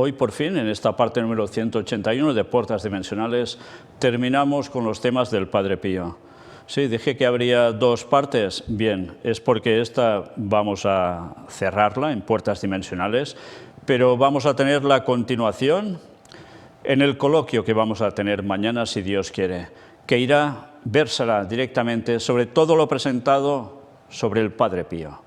Hoy por fin, en esta parte número 181 de Puertas Dimensionales, terminamos con los temas del Padre Pío. Sí, dije que habría dos partes. Bien, es porque esta vamos a cerrarla en Puertas Dimensionales, pero vamos a tener la continuación en el coloquio que vamos a tener mañana, si Dios quiere, que versará directamente sobre todo lo presentado sobre el Padre Pío,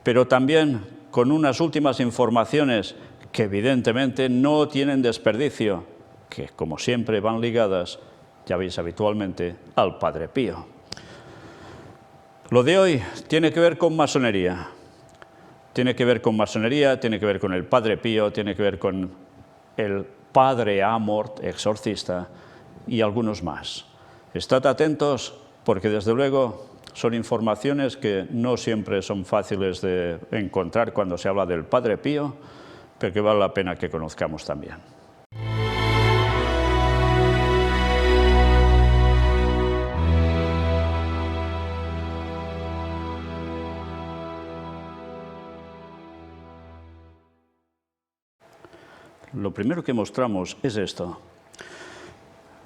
pero también con unas últimas informaciones que evidentemente no tienen desperdicio, que como siempre van ligadas, ya veis habitualmente, al Padre Pío. Lo de hoy tiene que ver con masonería. Tiene que ver con masonería, tiene que ver con el Padre Pío, tiene que ver con el Padre Amort, exorcista, y algunos más. Estad atentos porque desde luego son informaciones que no siempre son fáciles de encontrar cuando se habla del Padre Pío, pero que vale la pena que conozcamos también. Lo primero que mostramos es esto.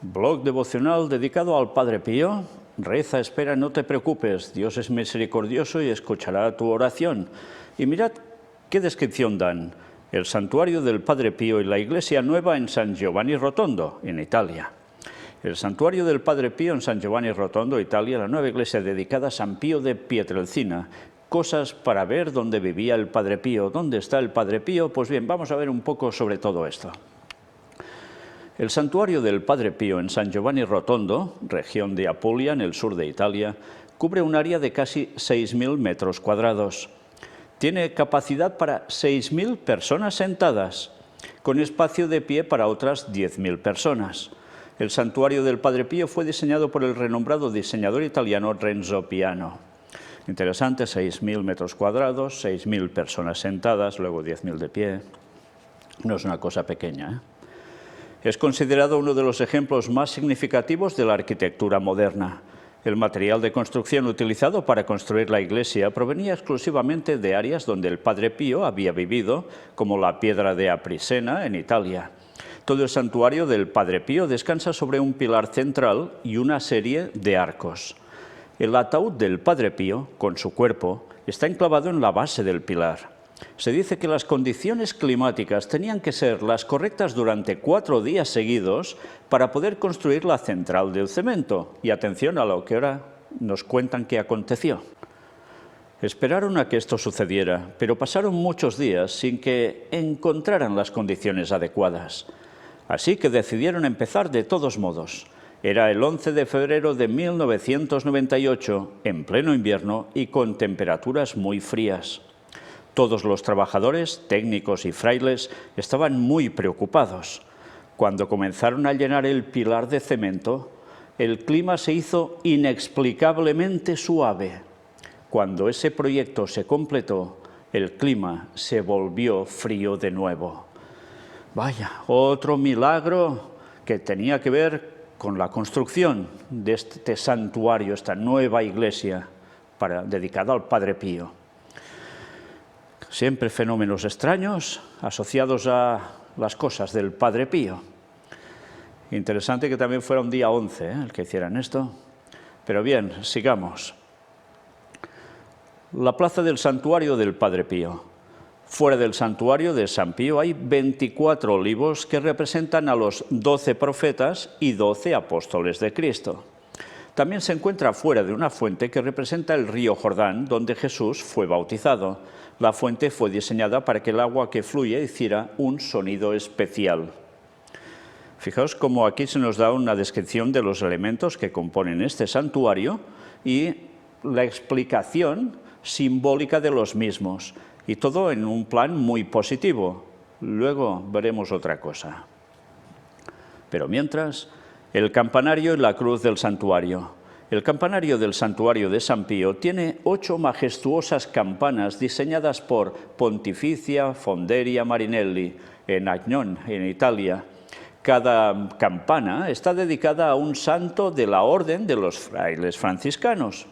Blog devocional dedicado al Padre Pío. Reza, espera, no te preocupes. Dios es misericordioso y escuchará tu oración. Y mirad qué descripción dan. El santuario del Padre Pío y la iglesia nueva en San Giovanni Rotondo, en Italia. El santuario del Padre Pío en San Giovanni Rotondo, Italia, la nueva iglesia dedicada a San Pío de Pietrelcina. Cosas para ver dónde vivía el Padre Pío. ¿Dónde está el Padre Pío? Pues bien, vamos a ver un poco sobre todo esto. El santuario del Padre Pío en San Giovanni Rotondo, región de Apulia, en el sur de Italia, cubre un área de casi 6.000 metros cuadrados. Tiene capacidad para 6.000 personas sentadas, con espacio de pie para otras 10.000 personas. El santuario del Padre Pío fue diseñado por el renombrado diseñador italiano Renzo Piano. Interesante, 6.000 metros cuadrados, 6.000 personas sentadas, luego 10.000 de pie. No es una cosa pequeña, ¿eh? Es considerado uno de los ejemplos más significativos de la arquitectura moderna. El material de construcción utilizado para construir la iglesia provenía exclusivamente de áreas donde el Padre Pío había vivido, como la piedra de Aprisena, en Italia. Todo el santuario del Padre Pío descansa sobre un pilar central y una serie de arcos. El ataúd del Padre Pío, con su cuerpo, está enclavado en la base del pilar. Se dice que las condiciones climáticas tenían que ser las correctas durante 4 días seguidos para poder construir la central del cemento. Y atención a lo que ahora nos cuentan que aconteció. Esperaron a que esto sucediera, pero pasaron muchos días sin que encontraran las condiciones adecuadas. Así que decidieron empezar de todos modos. Era el 11 de febrero de 1998, en pleno invierno y con temperaturas muy frías. Todos los trabajadores, técnicos y frailes estaban muy preocupados. Cuando comenzaron a llenar el pilar de cemento, el clima se hizo inexplicablemente suave. Cuando ese proyecto se completó, el clima se volvió frío de nuevo. Vaya, otro milagro que tenía que ver con la construcción de este santuario, esta nueva iglesia dedicada al Padre Pío. Siempre fenómenos extraños asociados a las cosas del Padre Pío. Interesante que también fuera un día 11, el que hicieran esto. Pero bien, sigamos. La plaza del santuario del Padre Pío. Fuera del santuario de San Pío hay 24 olivos que representan a los 12 profetas y 12 apóstoles de Cristo. También se encuentra fuera de una fuente que representa el río Jordán, donde Jesús fue bautizado. La fuente fue diseñada para que el agua que fluye hiciera un sonido especial. Fijaos cómo aquí se nos da una descripción de los elementos que componen este santuario y la explicación simbólica de los mismos. Y todo en un plan muy positivo. Luego veremos otra cosa. Pero mientras, el campanario y la cruz del santuario. El campanario del santuario de San Pío tiene 8 majestuosas campanas diseñadas por Pontificia Fonderia Marinelli en Agnone, en Italia. Cada campana está dedicada a un santo de la orden de los frailes franciscanos.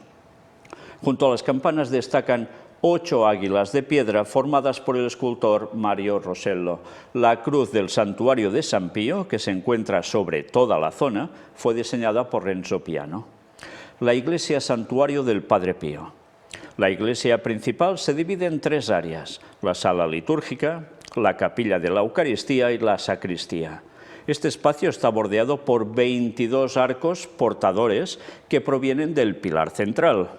Junto a las campanas destacan 8 águilas de piedra formadas por el escultor Mario Rosello. La cruz del santuario de San Pío, que se encuentra sobre toda la zona, fue diseñada por Renzo Piano. La iglesia santuario del Padre Pío. La iglesia principal se divide en 3 áreas: la sala litúrgica, la capilla de la Eucaristía y la sacristía. Este espacio está bordeado por 22 arcos portadores que provienen del pilar central.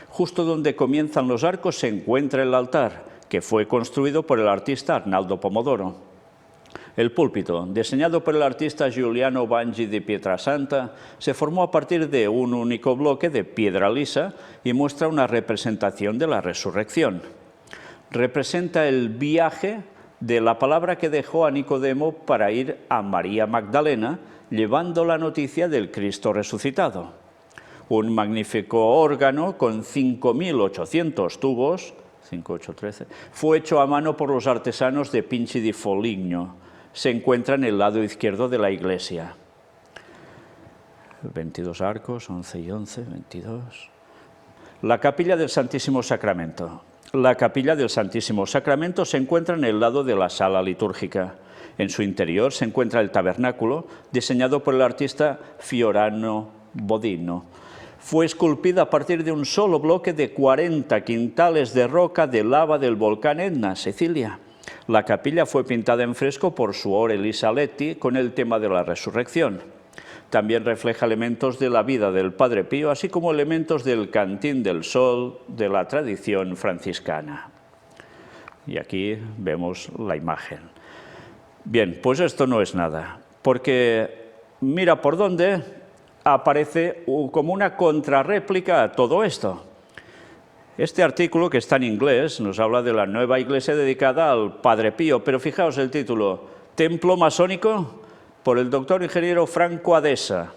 Justo donde comienzan los arcos se encuentra el altar, que fue construido por el artista Arnaldo Pomodoro. El púlpito, diseñado por el artista Giuliano Bangi di Pietrasanta, se formó a partir de un único bloque de piedra lisa y muestra una representación de la resurrección. Representa el viaje de la palabra que dejó a Nicodemo para ir a María Magdalena, llevando la noticia del Cristo resucitado. Un magnífico órgano con 5.800 tubos, 5, 8, 13, fue hecho a mano por los artesanos de Pinci di Foligno. Se encuentra en el lado izquierdo de la iglesia. 22 arcos, 11 y 11, 22. La capilla del Santísimo Sacramento. La capilla del Santísimo Sacramento se encuentra en el lado de la sala litúrgica. En su interior se encuentra el tabernáculo, diseñado por el artista Fiorano Bodino. Fue esculpida a partir de un solo bloque de 40 quintales de roca de lava del volcán Etna, Sicilia. La capilla fue pintada en fresco por Suor Elisa Letti con el tema de la resurrección. También refleja elementos de la vida del Padre Pío, así como elementos del Cantín del Sol de la tradición franciscana. Y aquí vemos la imagen. Bien, pues esto no es nada, porque mira por dónde aparece como una contrarréplica a todo esto. Este artículo, que está en inglés, nos habla de la nueva iglesia dedicada al Padre Pío, pero fijaos el título: Templo masónico por el doctor ingeniero Franco Adesa.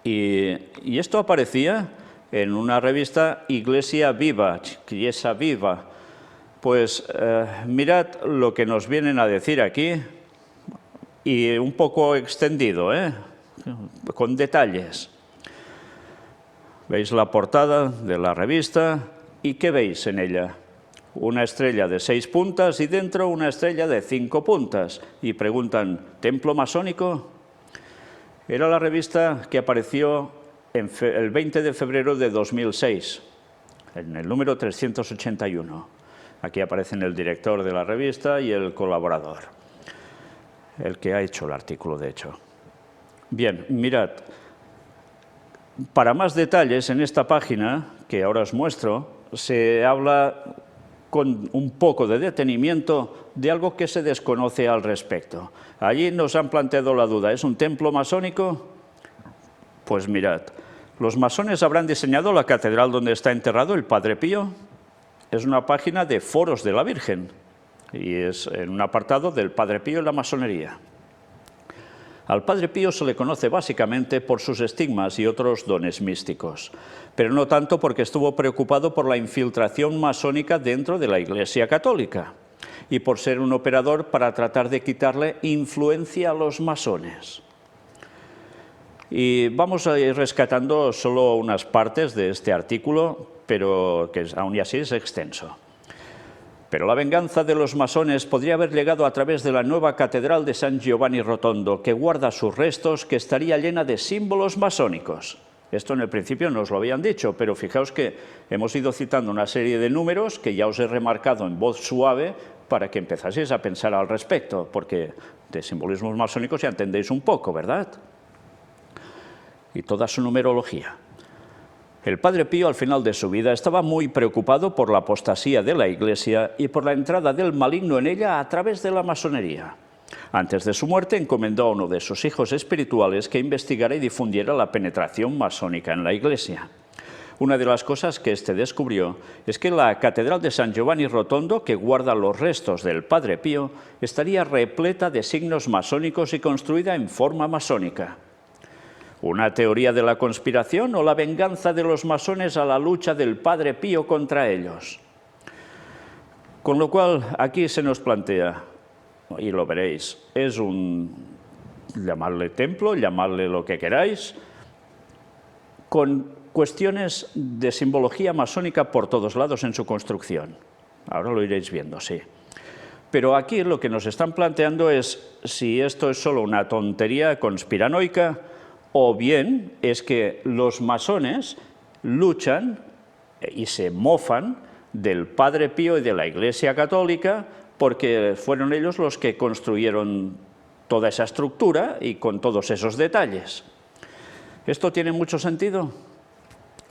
Y esto aparecía en una revista Iglesia Viva, Chiesa Viva. Pues mirad lo que nos vienen a decir aquí, y un poco extendido, con detalles. Veis la portada de la revista y ¿qué veis en ella? Una estrella de 6 puntas y dentro una estrella de 5 puntas. Y preguntan, ¿templo masónico? Era la revista que apareció el 20 de febrero de 2006, en el número 381. Aquí aparecen el director de la revista y el colaborador, el que ha hecho el artículo, de hecho. Bien, mirad, para más detalles en esta página, que ahora os muestro, se habla con un poco de detenimiento de algo que se desconoce al respecto. Allí nos han planteado la duda, ¿es un templo masónico? Pues mirad, ¿los masones habrán diseñado la catedral donde está enterrado el Padre Pío? Es una página de Foros de la Virgen y es en un apartado del Padre Pío y la masonería. Al Padre Pío se le conoce básicamente por sus estigmas y otros dones místicos, pero no tanto porque estuvo preocupado por la infiltración masónica dentro de la Iglesia Católica y por ser un operador para tratar de quitarle influencia a los masones. Y vamos a ir rescatando solo unas partes de este artículo, pero que aún así es extenso. Pero la venganza de los masones podría haber llegado a través de la nueva catedral de San Giovanni Rotondo, que guarda sus restos, que estaría llena de símbolos masónicos. Esto en el principio no os lo habían dicho, pero fijaos que hemos ido citando una serie de números que ya os he remarcado en voz suave para que empezaseis a pensar al respecto, porque de simbolismos masónicos ya entendéis un poco, ¿verdad? Y toda su numerología. El Padre Pío, al final de su vida, estaba muy preocupado por la apostasía de la Iglesia y por la entrada del maligno en ella a través de la masonería. Antes de su muerte, encomendó a uno de sus hijos espirituales que investigara y difundiera la penetración masónica en la Iglesia. Una de las cosas que éste descubrió es que la Catedral de San Giovanni Rotondo, que guarda los restos del Padre Pío, estaría repleta de signos masónicos y construida en forma masónica. ¿Una teoría de la conspiración o la venganza de los masones a la lucha del Padre Pío contra ellos? Con lo cual, aquí se nos plantea, y lo veréis, es llamarle templo, llamarle lo que queráis, con cuestiones de simbología masónica por todos lados en su construcción. Ahora lo iréis viendo, sí. Pero aquí lo que nos están planteando es si esto es solo una tontería conspiranoica o bien es que los masones luchan y se mofan del Padre Pío y de la Iglesia Católica porque fueron ellos los que construyeron toda esa estructura y con todos esos detalles. ¿Esto tiene mucho sentido?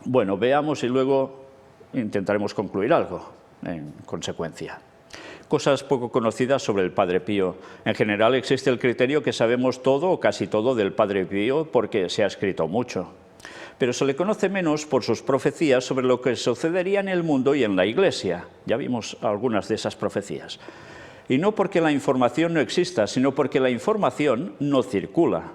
Bueno, veamos y luego intentaremos concluir algo en consecuencia. Cosas poco conocidas sobre el Padre Pío. En general existe el criterio que sabemos todo o casi todo del Padre Pío porque se ha escrito mucho. Pero se le conoce menos por sus profecías sobre lo que sucedería en el mundo y en la Iglesia. Ya vimos algunas de esas profecías. Y no porque la información no exista, sino porque la información no circula.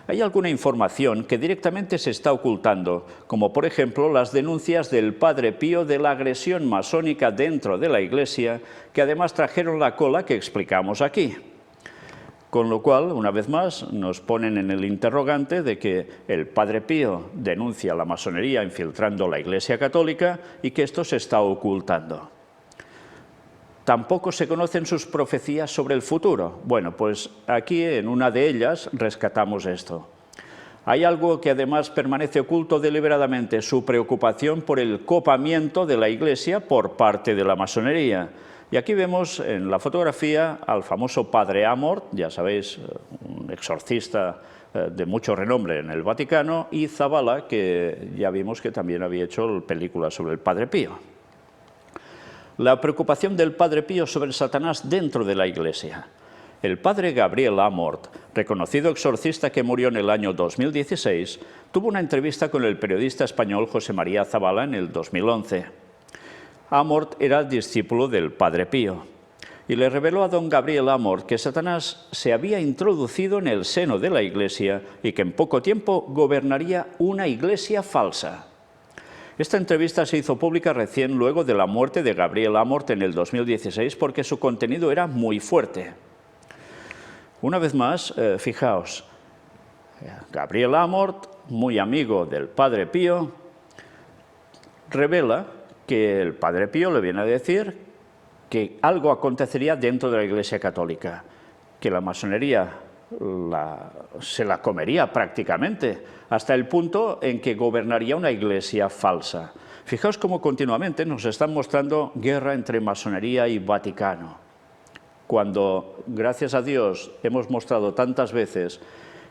Hay alguna información que directamente se está ocultando, como por ejemplo las denuncias del Padre Pío de la agresión masónica dentro de la Iglesia, que además trajeron la cola que explicamos aquí. Con lo cual, una vez más, nos ponen en el interrogante de que el Padre Pío denuncia la masonería infiltrando la Iglesia Católica y que esto se está ocultando. Tampoco se conocen sus profecías sobre el futuro. Bueno, pues aquí en una de ellas rescatamos esto. Hay algo que además permanece oculto deliberadamente, su preocupación por el copamiento de la Iglesia por parte de la masonería. Y aquí vemos en la fotografía al famoso Padre Amort, ya sabéis, un exorcista de mucho renombre en el Vaticano, y Zabala, que ya vimos que también había hecho películas sobre el Padre Pío. La preocupación del Padre Pío sobre Satanás dentro de la Iglesia. El padre Gabriel Amort, reconocido exorcista que murió en el año 2016, tuvo una entrevista con el periodista español José María Zabala en el 2011. Amort era discípulo del Padre Pío y le reveló a don Gabriel Amort que Satanás se había introducido en el seno de la Iglesia y que en poco tiempo gobernaría una Iglesia falsa. Esta entrevista se hizo pública recién luego de la muerte de Gabriel Amort en el 2016 porque su contenido era muy fuerte. Una vez más, fijaos, Gabriel Amort, muy amigo del Padre Pío, revela que el Padre Pío le viene a decir que algo acontecería dentro de la Iglesia Católica, que la masonería se la comería prácticamente, hasta el punto en que gobernaría una iglesia falsa. Fijaos cómo continuamente nos están mostrando guerra entre masonería y Vaticano, cuando, gracias a Dios, hemos mostrado tantas veces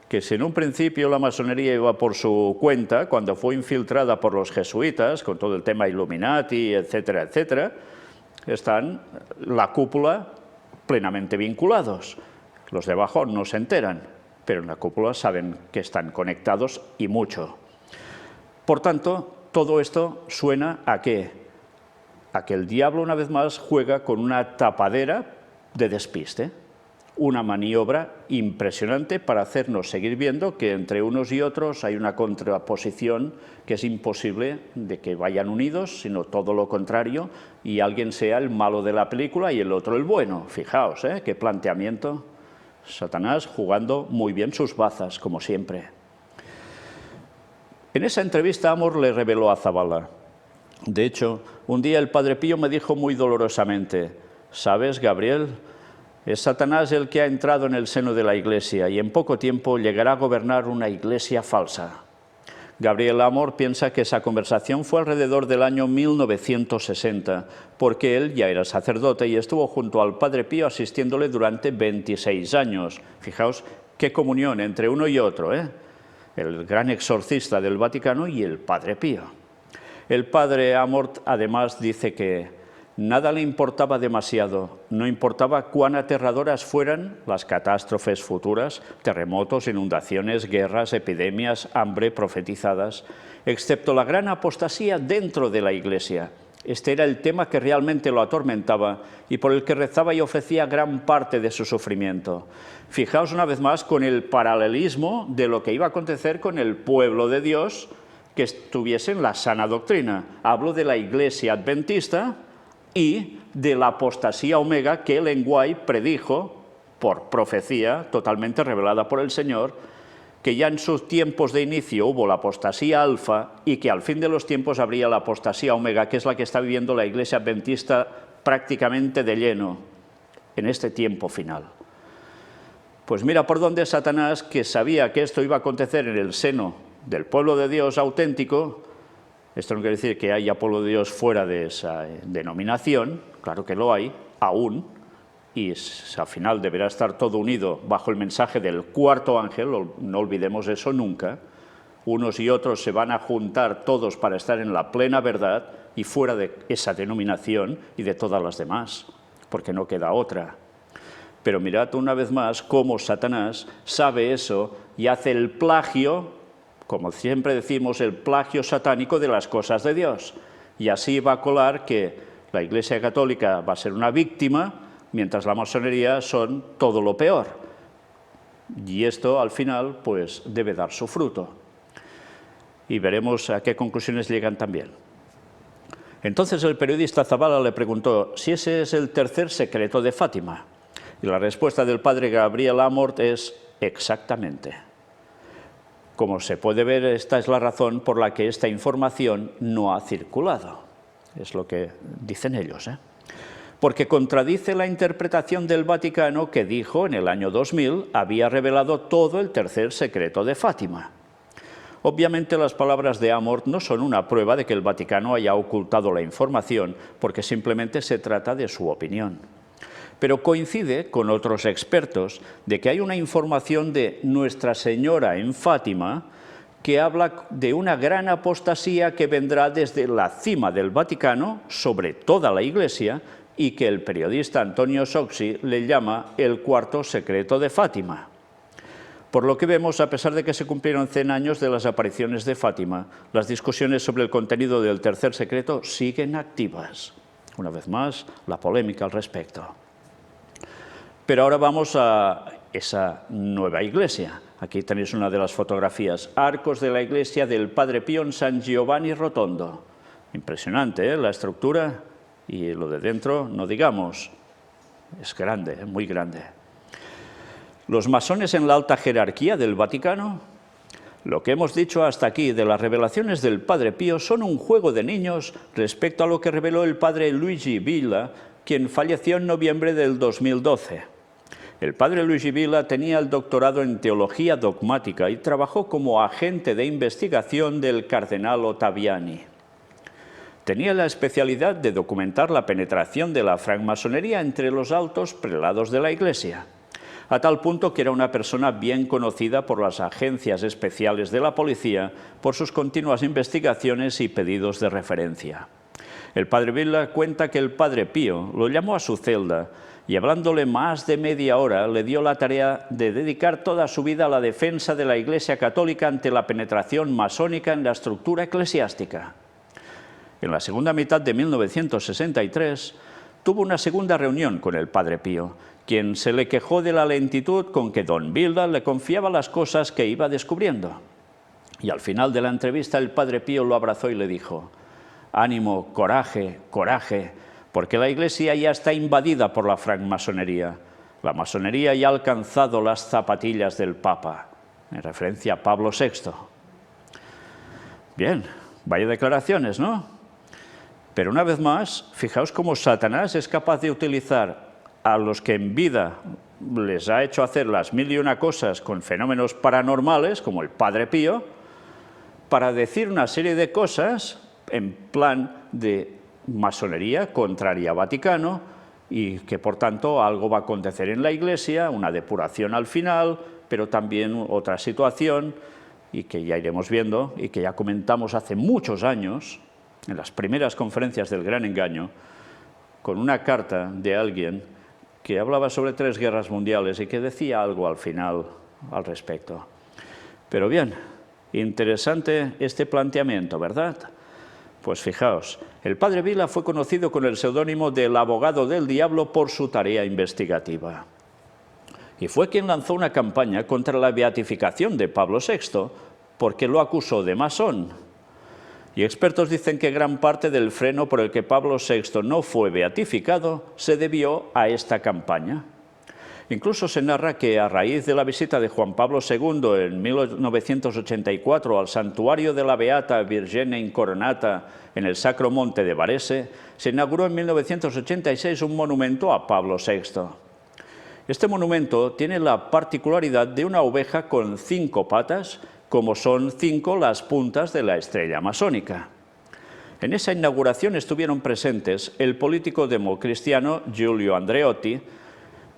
que si en un principio la masonería iba por su cuenta, cuando fue infiltrada por los jesuitas, con todo el tema Illuminati, etcétera, etcétera, están la cúpula plenamente vinculados. Los de abajo no se enteran, pero en la cúpula saben que están conectados y mucho. Por tanto, todo esto suena ¿a qué? A que el diablo una vez más juega con una tapadera de despiste, una maniobra impresionante para hacernos seguir viendo que entre unos y otros hay una contraposición que es imposible de que vayan unidos, sino todo lo contrario, y alguien sea el malo de la película y el otro el bueno. Fijaos, qué planteamiento. Satanás jugando muy bien sus bazas, como siempre. En esa entrevista Amort le reveló a Zabala. De hecho, un día el Padre Pío me dijo muy dolorosamente: ¿sabes, Gabriel? Es Satanás el que ha entrado en el seno de la Iglesia y en poco tiempo llegará a gobernar una Iglesia falsa. Gabriel Amort piensa que esa conversación fue alrededor del año 1960, porque él ya era sacerdote y estuvo junto al Padre Pío asistiéndole durante 26 años. Fijaos qué comunión entre uno y otro, el gran exorcista del Vaticano y el Padre Pío. El Padre Amort además dice que nada le importaba demasiado, no importaba cuán aterradoras fueran las catástrofes futuras, terremotos, inundaciones, guerras, epidemias, hambre profetizadas, excepto la gran apostasía dentro de la Iglesia. Este era el tema que realmente lo atormentaba y por el que rezaba y ofrecía gran parte de su sufrimiento. Fijaos una vez más con el paralelismo de lo que iba a acontecer con el pueblo de Dios que estuviese en la sana doctrina. Hablo de la Iglesia adventista y de la apostasía omega que Ellen White predijo por profecía totalmente revelada por el Señor, que ya en sus tiempos de inicio hubo la apostasía alfa y que al fin de los tiempos habría la apostasía omega, que es la que está viviendo la Iglesia adventista prácticamente de lleno en este tiempo final. Pues mira por dónde Satanás, que sabía que esto iba a acontecer en el seno del pueblo de Dios auténtico. Esto no quiere decir que haya pueblo de Dios fuera de esa denominación, claro que lo hay, aún, y al final deberá estar todo unido bajo el mensaje del cuarto ángel, no olvidemos eso nunca. Unos y otros se van a juntar todos para estar en la plena verdad y fuera de esa denominación y de todas las demás, porque no queda otra. Pero mirad una vez más cómo Satanás sabe eso y hace el plagio, como siempre decimos, el plagio satánico de las cosas de Dios. Y así va a colar que la Iglesia Católica va a ser una víctima, mientras la masonería son todo lo peor. Y esto, al final, pues debe dar su fruto. Y veremos a qué conclusiones llegan también. Entonces el periodista Zavala le preguntó si ese es el tercer secreto de Fátima. Y la respuesta del padre Gabriel Amort es exactamente. Como se puede ver, esta es la razón por la que esta información no ha circulado. Es lo que dicen ellos, porque contradice la interpretación del Vaticano que dijo en el año 2000 había revelado todo el tercer secreto de Fátima. Obviamente las palabras de Amort no son una prueba de que el Vaticano haya ocultado la información, porque simplemente se trata de su opinión. Pero coincide con otros expertos de que hay una información de Nuestra Señora en Fátima que habla de una gran apostasía que vendrá desde la cima del Vaticano sobre toda la Iglesia y que el periodista Antonio Socci le llama el cuarto secreto de Fátima. Por lo que vemos, a pesar de que se cumplieron 100 años de las apariciones de Fátima, las discusiones sobre el contenido del tercer secreto siguen activas. Una vez más, la polémica al respecto. Pero ahora vamos a esa nueva iglesia. Aquí tenéis una de las fotografías, arcos de la iglesia del Padre Pío en San Giovanni Rotondo. Impresionante, la estructura. Y lo de dentro, no digamos, es grande, muy grande. Los masones en la alta jerarquía del Vaticano, lo que hemos dicho hasta aquí de las revelaciones del Padre Pío son un juego de niños respecto a lo que reveló el Padre Luigi Villa, quien falleció en noviembre del 2012. El Padre Luigi Villa tenía el doctorado en teología dogmática y trabajó como agente de investigación del cardenal Ottaviani. Tenía la especialidad de documentar la penetración de la francmasonería entre los altos prelados de la Iglesia, a tal punto que era una persona bien conocida por las agencias especiales de la policía por sus continuas investigaciones y pedidos de referencia. El padre Villa cuenta que el Padre Pío lo llamó a su celda y, hablándole más de media hora, le dio la tarea de dedicar toda su vida a la defensa de la Iglesia Católica ante la penetración masónica en la estructura eclesiástica. En la segunda mitad de 1963, tuvo una segunda reunión con el Padre Pío, quien se le quejó de la lentitud con que don Villa le confiaba las cosas que iba descubriendo. Y al final de la entrevista, el Padre Pío lo abrazó y le dijo: «Ánimo, coraje, coraje, porque la Iglesia ya está invadida por la francmasonería. La masonería ya ha alcanzado las zapatillas del Papa», en referencia a Pablo VI. Bien, vaya declaraciones, ¿no? Pero una vez más, fijaos cómo Satanás es capaz de utilizar a los que en vida les ha hecho hacer las mil y una cosas con fenómenos paranormales, como el Padre Pío, para decir una serie de cosas en plan de masonería contraria a Vaticano y que, por tanto, algo va a acontecer en la Iglesia, una depuración al final, pero también otra situación, y que ya iremos viendo, y que ya comentamos hace muchos años, en las primeras conferencias del Gran Engaño, con una carta de alguien que hablaba sobre 3 guerras mundiales y que decía algo al final al respecto. Pero bien, interesante este planteamiento, ¿verdad? Pues fijaos, el Padre Villa fue conocido con el seudónimo del abogado del diablo por su tarea investigativa. Y fue quien lanzó una campaña contra la beatificación de Pablo VI, porque lo acusó de masón. Y expertos dicen que gran parte del freno por el que Pablo VI no fue beatificado se debió a esta campaña. Incluso se narra que a raíz de la visita de Juan Pablo II en 1984 al santuario de la Beata Virgine Incoronata en el Sacro Monte de Varese, se inauguró en 1986 un monumento a Pablo VI. Este monumento tiene la particularidad de una oveja con 5 patas, como son 5 las puntas de la estrella masónica. En esa inauguración estuvieron presentes el político democristiano Giulio Andreotti,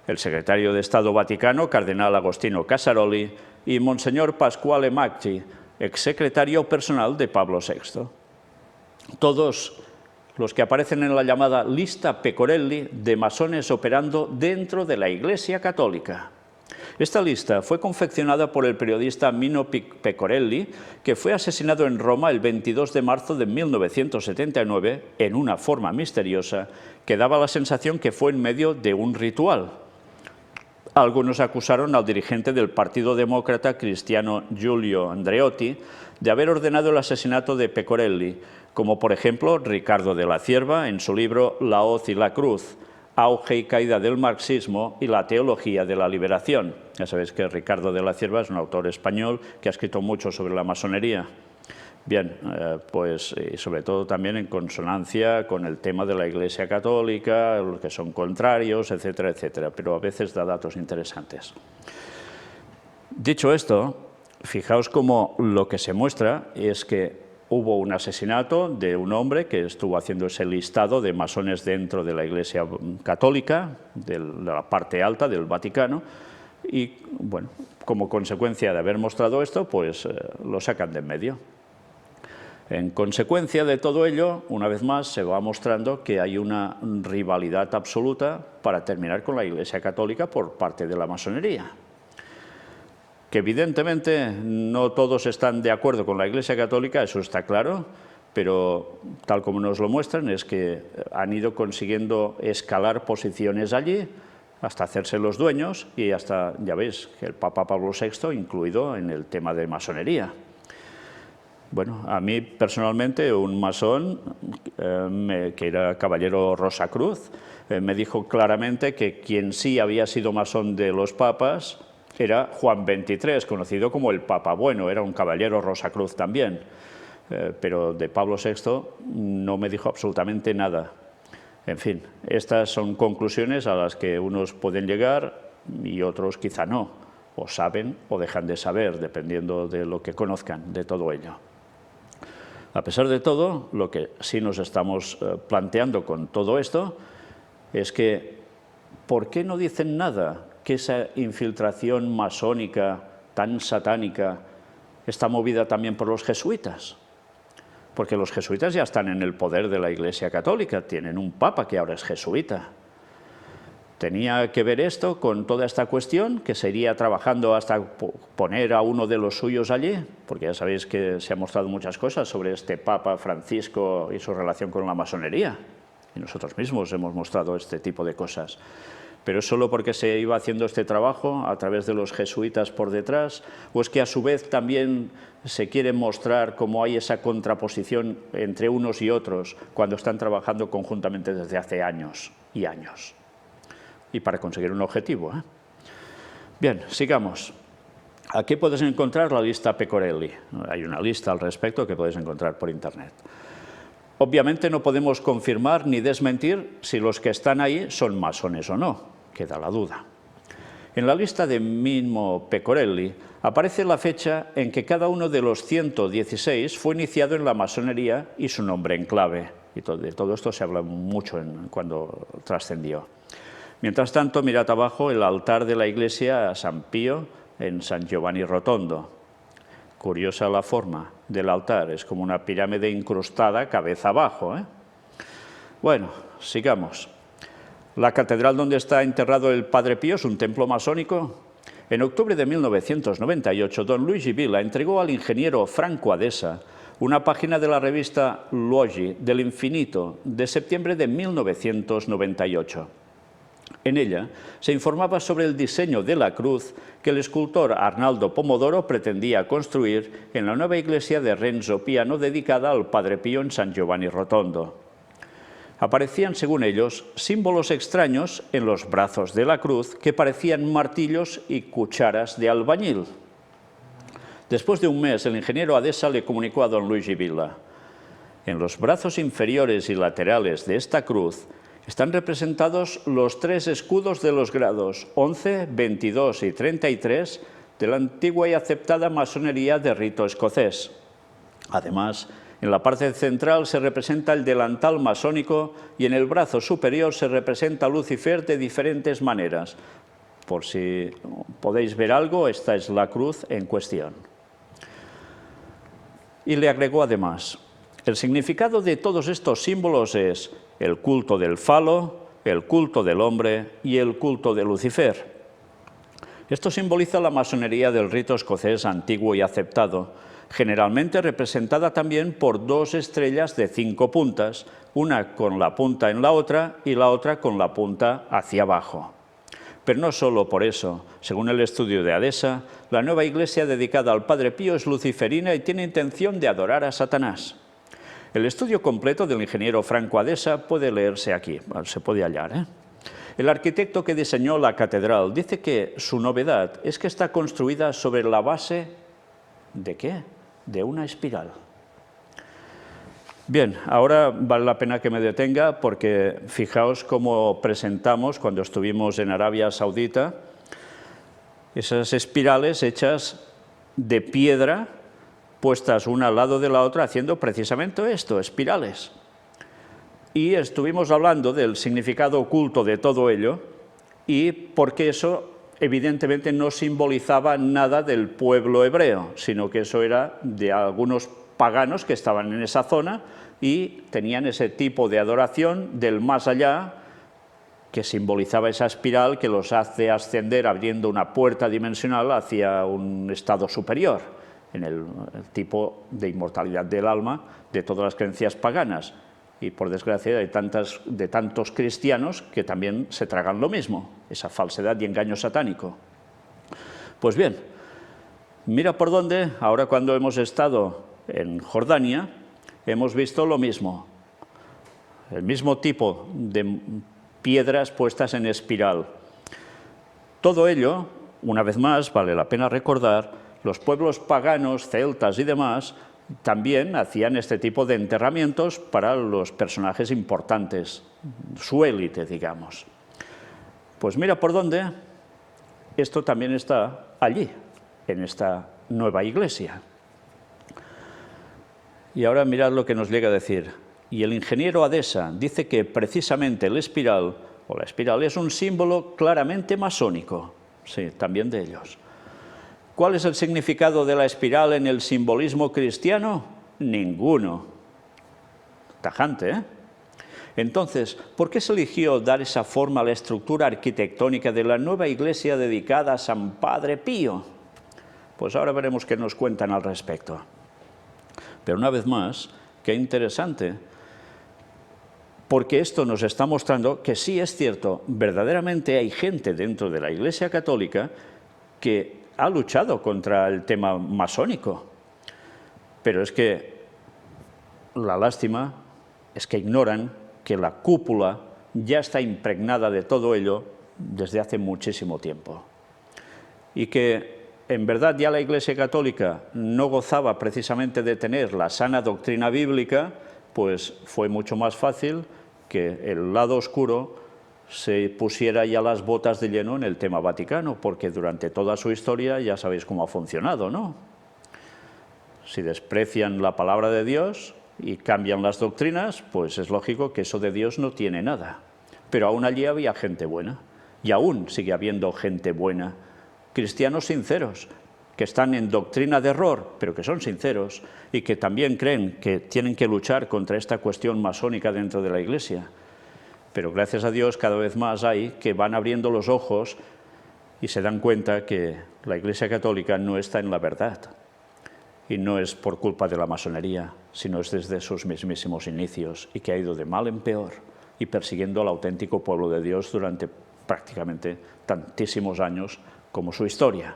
el secretario de Estado Vaticano, cardenal Agostino Casaroli, y Monseñor Pasquale Macchi, exsecretario personal de Pablo VI. Todos los que aparecen en la llamada lista Pecorelli de masones operando dentro de la Iglesia Católica. Esta lista fue confeccionada por el periodista Mino Pecorelli, que fue asesinado en Roma el 22 de marzo de 1979 en una forma misteriosa que daba la sensación que fue en medio de un ritual. Algunos acusaron al dirigente del Partido Demócrata cristiano Giulio Andreotti de haber ordenado el asesinato de Pecorelli, como por ejemplo Ricardo de la Cierva en su libro La hoz y la cruz, auge y caída del marxismo y la teología de la liberación. Ya sabéis que Ricardo de la Cierva es un autor español que ha escrito mucho sobre la masonería. Bien, pues y sobre todo también en consonancia con el tema de la Iglesia Católica, los que son contrarios, etcétera, etcétera, pero a veces da datos interesantes. Dicho esto, fijaos cómo lo que se muestra es que hubo un asesinato de un hombre que estuvo haciendo ese listado de masones dentro de la Iglesia Católica, de la parte alta del Vaticano, y bueno, como consecuencia de haber mostrado esto, pues lo sacan de en medio. En consecuencia de todo ello, una vez más, se va mostrando que hay una rivalidad absoluta para terminar con la Iglesia Católica por parte de la masonería. Que evidentemente no todos están de acuerdo con la Iglesia Católica, eso está claro, pero tal como nos lo muestran es que han ido consiguiendo escalar posiciones allí hasta hacerse los dueños y hasta, ya veis, que el Papa Pablo VI incluido en el tema de masonería. Bueno, a mí personalmente un masón, que era caballero Rosacruz, me dijo claramente que quien sí había sido masón de los papas era Juan XXIII, conocido como el Papa Bueno, era un caballero Rosacruz también, pero de Pablo VI no me dijo absolutamente nada. En fin, estas son conclusiones a las que unos pueden llegar y otros quizá no, o saben o dejan de saber, dependiendo de lo que conozcan de todo ello. A pesar de todo, lo que sí nos estamos planteando con todo esto es que, ¿por qué no dicen nada? Que esa infiltración masónica tan satánica está movida también por los jesuitas. Porque los jesuitas ya están en el poder de la Iglesia Católica, tienen un papa que ahora es jesuita. ¿Tenía que ver esto con toda esta cuestión, que se iría trabajando hasta poner a uno de los suyos allí? Porque ya sabéis que se han mostrado muchas cosas sobre este Papa Francisco y su relación con la masonería. Y nosotros mismos hemos mostrado este tipo de cosas. ¿Pero es solo porque se iba haciendo este trabajo a través de los jesuitas por detrás? ¿O es que a su vez también se quiere mostrar cómo hay esa contraposición entre unos y otros cuando están trabajando conjuntamente desde hace años y años? Y para conseguir un objetivo, ¿eh? Bien, sigamos. Aquí puedes encontrar la lista Pecorelli. Hay una lista al respecto que puedes encontrar por internet. Obviamente no podemos confirmar ni desmentir si los que están ahí son masones o no, queda la duda. En la lista de Mino Pecorelli aparece la fecha en que cada uno de los 116 fue iniciado en la masonería y su nombre en clave. Y de todo esto se habla mucho cuando trascendió. Mientras tanto, mirad abajo el altar de la iglesia a San Pío en San Giovanni Rotondo. Curiosa la forma del altar, es como una pirámide incrustada cabeza abajo, ¿eh? Bueno, sigamos. La catedral donde está enterrado el Padre Pío es un templo masónico. En octubre de 1998, don Luigi Villa entregó al ingeniero Franco Adesa una página de la revista Luogi del Infinito de septiembre de 1998. En ella se informaba sobre el diseño de la cruz que el escultor Arnaldo Pomodoro pretendía construir en la nueva iglesia de Renzo Piano dedicada al Padre Pío en San Giovanni Rotondo. Aparecían, según ellos, símbolos extraños en los brazos de la cruz que parecían martillos y cucharas de albañil. Después de un mes, el ingeniero Adesa le comunicó a don Luigi Villa: en los brazos inferiores y laterales de esta cruz están representados los 3 escudos de los grados 11, 22 y 33 de la antigua y aceptada masonería de rito escocés. Además, en la parte central se representa el delantal masónico y en el brazo superior se representa a Lucifer de diferentes maneras. Por si podéis ver algo, esta es la cruz en cuestión. Y le agregó además: el significado de todos estos símbolos es el culto del falo, el culto del hombre y el culto de Lucifer. Esto simboliza la masonería del rito escocés antiguo y aceptado, generalmente representada también por 2 estrellas de 5 puntas, una con la punta en la otra y la otra con la punta hacia abajo. Pero no solo por eso. Según el estudio de Adesa, la nueva iglesia dedicada al Padre Pío es luciferina y tiene intención de adorar a Satanás. El estudio completo del ingeniero Franco Adesa puede leerse aquí, se puede hallar. El arquitecto que diseñó la catedral dice que su novedad es que está construida sobre la base ¿de qué? De una espiral. Bien, ahora vale la pena que me detenga porque fijaos cómo presentamos cuando estuvimos en Arabia Saudita esas espirales hechas de piedra puestas una al lado de la otra haciendo precisamente esto, espirales. Y estuvimos hablando del significado oculto de todo ello y porque eso evidentemente no simbolizaba nada del pueblo hebreo, sino que eso era de algunos paganos que estaban en esa zona y tenían ese tipo de adoración del más allá que simbolizaba esa espiral que los hace ascender abriendo una puerta dimensional hacia un estado superior, en el tipo de inmortalidad del alma de todas las creencias paganas. Y por desgracia hay de tantos cristianos que también se tragan lo mismo, esa falsedad y engaño satánico. Pues bien, mira por dónde, ahora cuando hemos estado en Jordania, hemos visto lo mismo, el mismo tipo de piedras puestas en espiral. Todo ello, una vez más, vale la pena recordar, los pueblos paganos, celtas y demás, también hacían este tipo de enterramientos para los personajes importantes, su élite, digamos. Pues mira por dónde, esto también está allí, en esta nueva iglesia. Y ahora mirad lo que nos llega a decir. Y el ingeniero Adesa dice que precisamente el espiral, o la espiral, es un símbolo claramente masónico. Sí, también de ellos. ¿Cuál es el significado de la espiral en el simbolismo cristiano? Ninguno. Tajante, ¿eh? Entonces, ¿por qué se eligió dar esa forma a la estructura arquitectónica de la nueva iglesia dedicada a San Padre Pío? Pues ahora veremos qué nos cuentan al respecto. Pero una vez más, qué interesante, porque esto nos está mostrando que sí es cierto, verdaderamente hay gente dentro de la Iglesia Católica que ha luchado contra el tema masónico, pero es que la lástima es que ignoran que la cúpula ya está impregnada de todo ello desde hace muchísimo tiempo y que en verdad ya la Iglesia Católica no gozaba precisamente de tener la sana doctrina bíblica, pues fue mucho más fácil que el lado oscuro se pusiera ya las botas de lleno en el tema vaticano, porque durante toda su historia ya sabéis cómo ha funcionado, ¿no? Si desprecian la palabra de Dios y cambian las doctrinas, pues es lógico que eso de Dios no tiene nada. Pero aún allí había gente buena, y aún sigue habiendo gente buena, cristianos sinceros, que están en doctrina de error, pero que son sinceros, y que también creen que tienen que luchar contra esta cuestión masónica dentro de la Iglesia. Pero gracias a Dios cada vez más hay que van abriendo los ojos y se dan cuenta que la Iglesia Católica no está en la verdad. Y no es por culpa de la masonería, sino es desde sus mismísimos inicios y que ha ido de mal en peor y persiguiendo al auténtico pueblo de Dios durante prácticamente tantísimos años como su historia.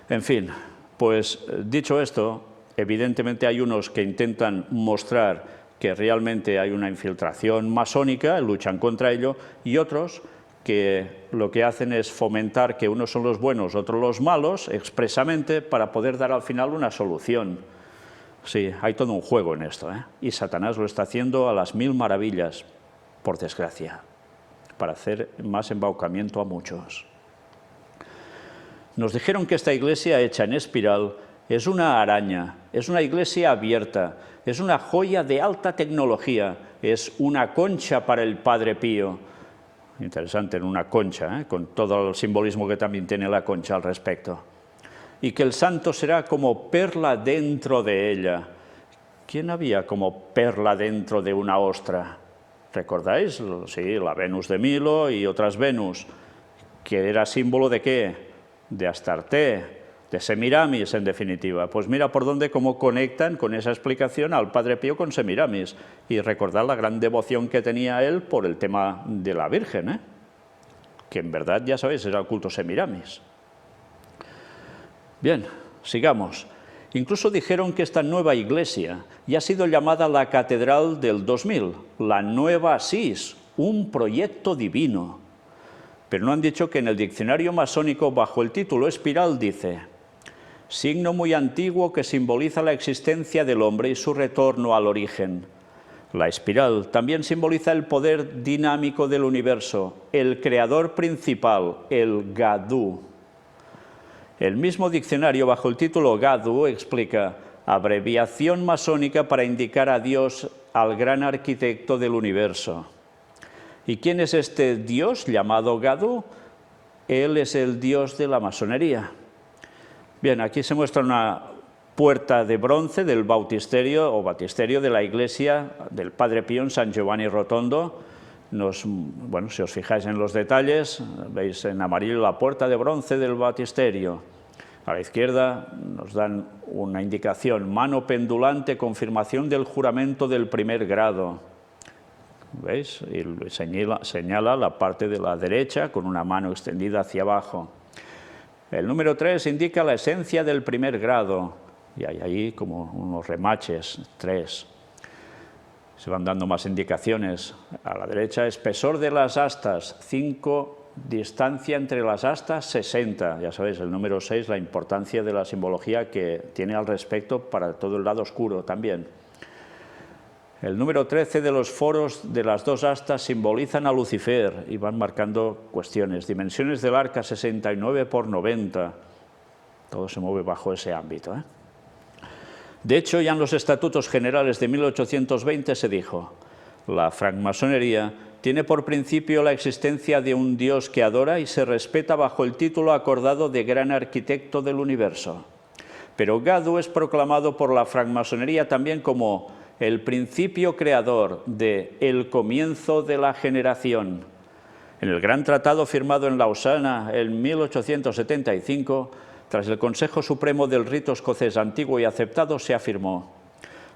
En fin, pues dicho esto, evidentemente hay unos que intentan mostrar que realmente hay una infiltración masónica, luchan contra ello, y otros que lo que hacen es fomentar que unos son los buenos, otros los malos, expresamente para poder dar al final una solución. Sí, hay todo un juego en esto, ¿eh? Y Satanás lo está haciendo a las 1000 maravillas, por desgracia, para hacer más embaucamiento a muchos. Nos dijeron que esta iglesia hecha en espiral es una araña, es una iglesia abierta, es una joya de alta tecnología, es una concha para el Padre Pío. Interesante, en una concha, con todo el simbolismo que también tiene la concha al respecto. Y que el santo será como perla dentro de ella. ¿Quién había como perla dentro de una ostra? ¿Recordáis? Sí, la Venus de Milo y otras Venus, que era símbolo de ¿qué? De Astarte, de Semiramis, en definitiva. Pues mira por dónde, cómo conectan con esa explicación al Padre Pío con Semiramis. Y recordar la gran devoción que tenía él por el tema de la Virgen, que en verdad, ya sabéis, era el culto Semiramis. Bien, sigamos. Incluso dijeron que esta nueva iglesia ya ha sido llamada la Catedral del 2000, la Nueva Asís, un proyecto divino. Pero no han dicho que en el diccionario masónico, bajo el título espiral, dice: signo muy antiguo que simboliza la existencia del hombre y su retorno al origen. La espiral también simboliza el poder dinámico del universo, el creador principal, el Gadú. El mismo diccionario, bajo el título Gadú, explica: abreviación masónica para indicar a Dios, al gran arquitecto del universo. ¿Y quién es este Dios llamado Gadú? Él es el Dios de la masonería. Bien, aquí se muestra una puerta de bronce del bautisterio o batisterio de la iglesia del Padre Pío en San Giovanni Rotondo. Bueno, si os fijáis en los detalles, veis en amarillo la puerta de bronce del batisterio. A la izquierda nos dan una indicación: mano pendulante, confirmación del juramento del primer grado. ¿Veis? Y señala la parte de la derecha con una mano extendida hacia abajo. El número 3 indica la esencia del primer grado, y hay ahí como unos remaches, 3. Se van dando más indicaciones. A la derecha, espesor de las astas, 5, distancia entre las astas, 60. Ya sabéis, el número 6, la importancia de la simbología que tiene al respecto para todo el lado oscuro también. El número 13 de los foros de las dos astas simbolizan a Lucifer y van marcando cuestiones. Dimensiones del arca, 69 por 90. Todo se mueve bajo ese ámbito, De hecho, ya en los Estatutos Generales de 1820 se dijo: la francmasonería tiene por principio la existencia de un Dios que adora y se respeta bajo el título acordado de gran arquitecto del universo. Pero Gadú es proclamado por la francmasonería también como el principio creador de el comienzo de la generación. En el gran tratado firmado en Lausana en 1875, tras el Consejo Supremo del Rito Escocés antiguo y aceptado, se afirmó: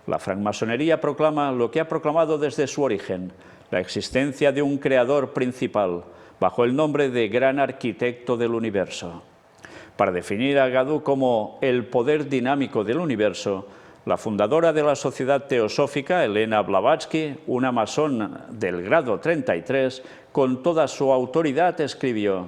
la francmasonería proclama lo que ha proclamado desde su origen, la existencia de un creador principal, bajo el nombre de gran arquitecto del universo. Para definir a Gadú como el poder dinámico del universo, la fundadora de la Sociedad Teosófica, Elena Blavatsky, una masón del grado 33, con toda su autoridad escribió: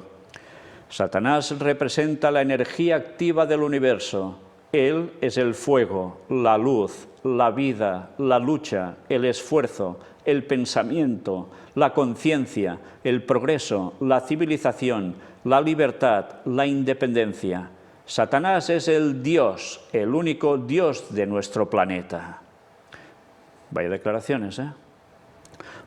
Satanás representa la energía activa del universo. Él es el fuego, la luz, la vida, la lucha, el esfuerzo, el pensamiento, la conciencia, el progreso, la civilización, la libertad, la independencia. Satanás es el Dios, el único Dios de nuestro planeta. Vaya declaraciones,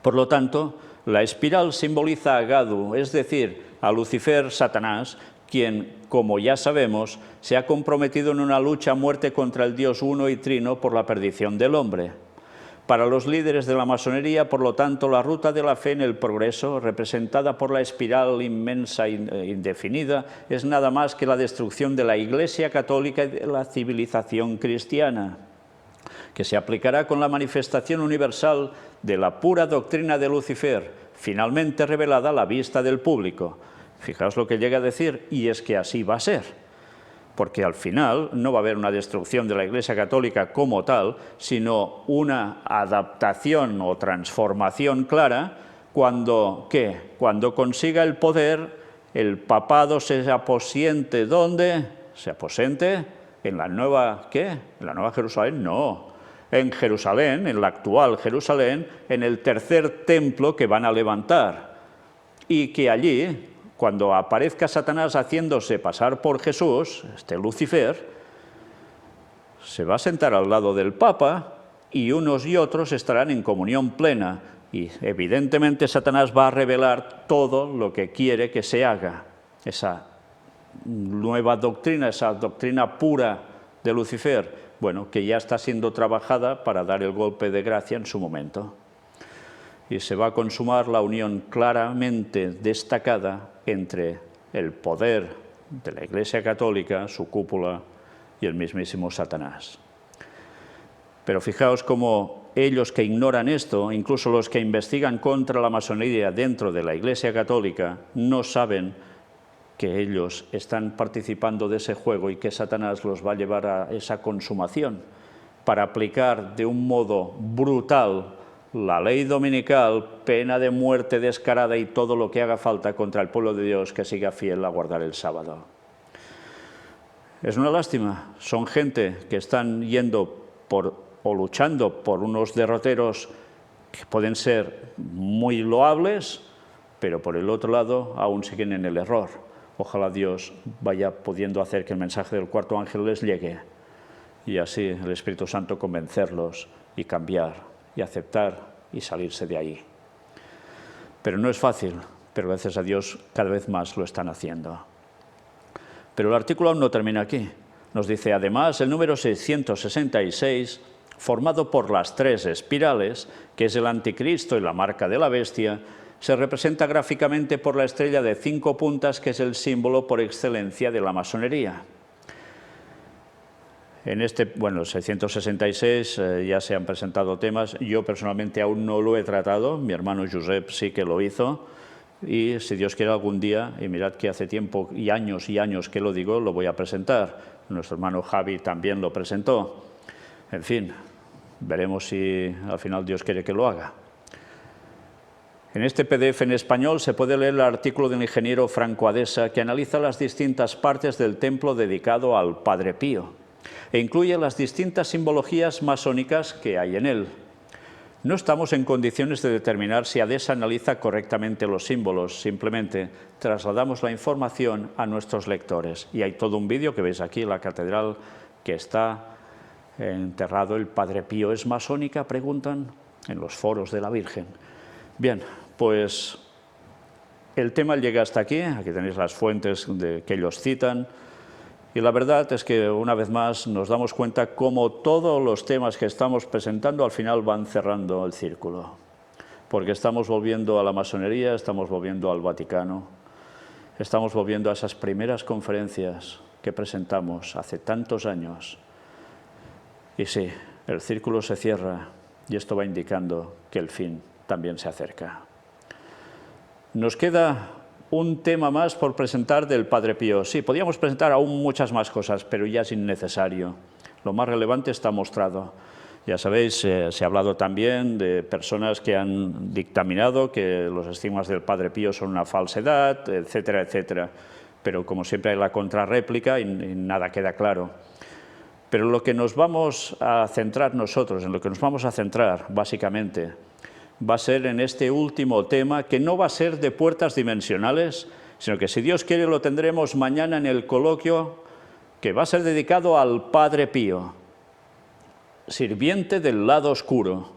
Por lo tanto, la espiral simboliza a Gadú, es decir, a Lucifer, Satanás, quien, como ya sabemos, se ha comprometido en una lucha a muerte contra el Dios uno y trino por la perdición del hombre. Para los líderes de la masonería, por lo tanto, la ruta de la fe en el progreso, representada por la espiral inmensa e indefinida, es nada más que la destrucción de la Iglesia católica y de la civilización cristiana, que se aplicará con la manifestación universal de la pura doctrina de Lucifer, finalmente revelada a la vista del público. Fijaos lo que llega a decir, y es que así va a ser. porque al final no va a haber una destrucción de la Iglesia Católica como tal, sino una adaptación o transformación clara cuando, ¿qué? Cuando consiga el poder, el papado se aposente, ¿dónde? Se aposente en la nueva, ¿qué? ¿En la nueva Jerusalén? No, en Jerusalén, en la actual Jerusalén, en el tercer templo que van a levantar. Y que allí, cuando aparezca Satanás haciéndose pasar por Jesús, este Lucifer, se va a sentar al lado del Papa y unos y otros estarán en comunión plena. Y evidentemente Satanás va a revelar todo lo que quiere que se haga. Esa nueva doctrina, esa doctrina pura de Lucifer, bueno, que ya está siendo trabajada para dar el golpe de gracia en su momento. Y se va a consumar la unión claramente destacada entre el poder de la Iglesia Católica, su cúpula, y el mismísimo Satanás. Pero fijaos cómo ellos que ignoran esto, incluso los que investigan contra la masonería dentro de la Iglesia Católica, no saben que ellos están participando de ese juego y que Satanás los va a llevar a esa consumación para aplicar de un modo brutal la ley dominical, pena de muerte descarada y todo lo que haga falta contra el pueblo de Dios que siga fiel a guardar el sábado. Es una lástima, son gente que están yendo o luchando por unos derroteros que pueden ser muy loables, pero por el otro lado aún siguen en el error. Ojalá Dios vaya pudiendo hacer que el mensaje del cuarto ángel les llegue y así el Espíritu Santo convencerlos y cambiar y aceptar y salirse de ahí. Pero no es fácil, pero gracias a Dios cada vez más lo están haciendo. Pero el artículo aún no termina aquí. Nos dice, además, el número 666, formado por las tres espirales, que es el anticristo y la marca de la bestia, se representa gráficamente por la estrella de 5 puntas, que es el símbolo por excelencia de la masonería. En el 666 ya se han presentado temas, yo personalmente aún no lo he tratado, mi hermano Josep sí que lo hizo, y si Dios quiere algún día, y mirad que hace tiempo y años que lo digo, lo voy a presentar. Nuestro hermano Javi también lo presentó. En fin, veremos si al final Dios quiere que lo haga. En este PDF en español se puede leer el artículo del ingeniero Franco Adesa que analiza las distintas partes del templo dedicado al Padre Pío e incluye las distintas simbologías masónicas que hay en él. No estamos en condiciones de determinar si Adesa analiza correctamente los símbolos, simplemente trasladamos la información a nuestros lectores. Y hay todo un vídeo que veis aquí en la catedral que está enterrado el Padre Pío. ¿Es masónica?, preguntan, en los foros de la Virgen. Bien, pues el tema llega hasta aquí tenéis las fuentes que ellos citan. Y la verdad es que, una vez más, nos damos cuenta cómo todos los temas que estamos presentando al final van cerrando el círculo. Porque estamos volviendo a la masonería, estamos volviendo al Vaticano, estamos volviendo a esas primeras conferencias que presentamos hace tantos años. Y sí, el círculo se cierra y esto va indicando que el fin también se acerca. Nos queda un tema más por presentar del Padre Pío. Sí, podríamos presentar aún muchas más cosas, pero ya es innecesario. Lo más relevante está mostrado. Ya sabéis, se ha hablado también de personas que han dictaminado que los estigmas del Padre Pío son una falsedad, etcétera, etcétera. Pero como siempre hay la contrarréplica y nada queda claro. Pero lo que nos vamos a centrar nosotros, en lo que nos vamos a centrar básicamente, va a ser en este último tema, que no va a ser de puertas dimensionales, sino que si Dios quiere lo tendremos mañana en el coloquio, que va a ser dedicado al Padre Pío, sirviente del lado oscuro.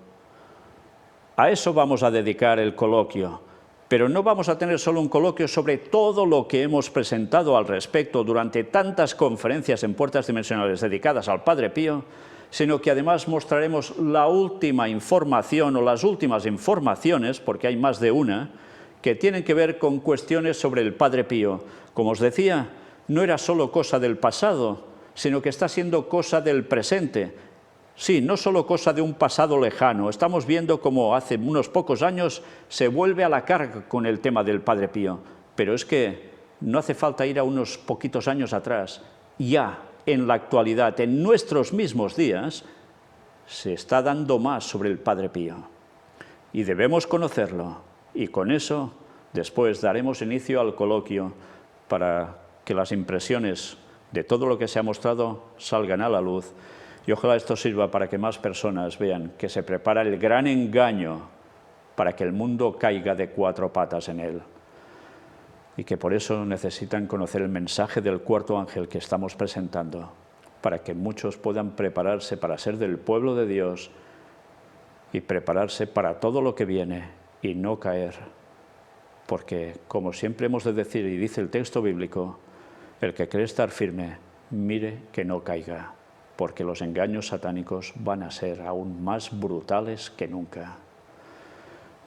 A eso vamos a dedicar el coloquio, pero no vamos a tener solo un coloquio sobre todo lo que hemos presentado al respecto durante tantas conferencias en puertas dimensionales dedicadas al Padre Pío, sino que además mostraremos la última información o las últimas informaciones, porque hay más de una, que tienen que ver con cuestiones sobre el Padre Pío. Como os decía, no era solo cosa del pasado, sino que está siendo cosa del presente. Sí, no solo cosa de un pasado lejano. Estamos viendo cómo hace unos pocos años se vuelve a la carga con el tema del Padre Pío. Pero es que no hace falta ir a unos poquitos años atrás. ya en la actualidad, en nuestros mismos días, se está dando más sobre el Padre Pío. Y debemos conocerlo. Y con eso, después daremos inicio al coloquio para que las impresiones de todo lo que se ha mostrado salgan a la luz. Y ojalá esto sirva para que más personas vean que se prepara el gran engaño para que el mundo caiga de cuatro patas en él. Y que por eso necesitan conocer el mensaje del cuarto ángel que estamos presentando, para que muchos puedan prepararse para ser del pueblo de Dios y prepararse para todo lo que viene y no caer. Porque, como siempre hemos de decir, y dice el texto bíblico, el que cree estar firme, mire que no caiga, porque los engaños satánicos van a ser aún más brutales que nunca.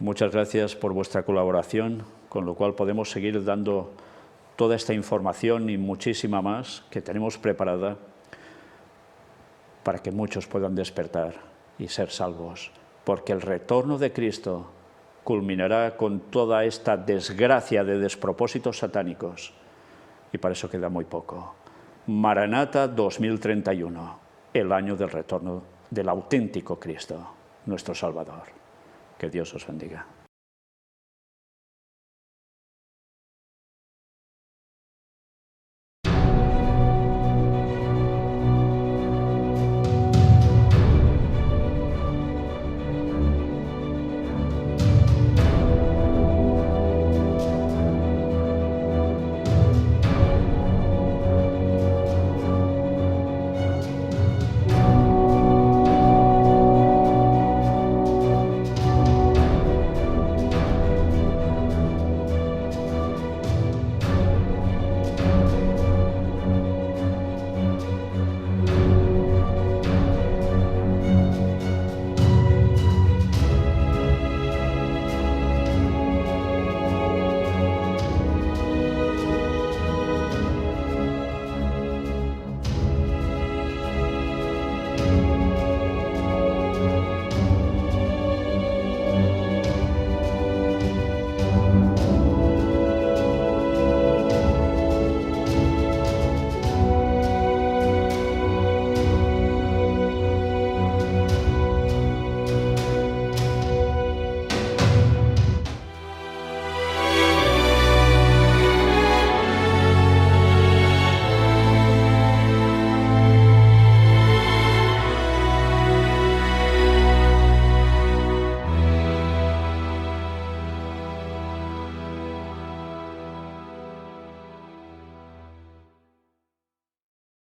Muchas gracias por vuestra colaboración, con lo cual podemos seguir dando toda esta información y muchísima más que tenemos preparada para que muchos puedan despertar y ser salvos, porque el retorno de Cristo culminará con toda esta desgracia de despropósitos satánicos, y para eso queda muy poco. Maranata 2031, el año del retorno del auténtico Cristo, nuestro Salvador. Que Dios os bendiga.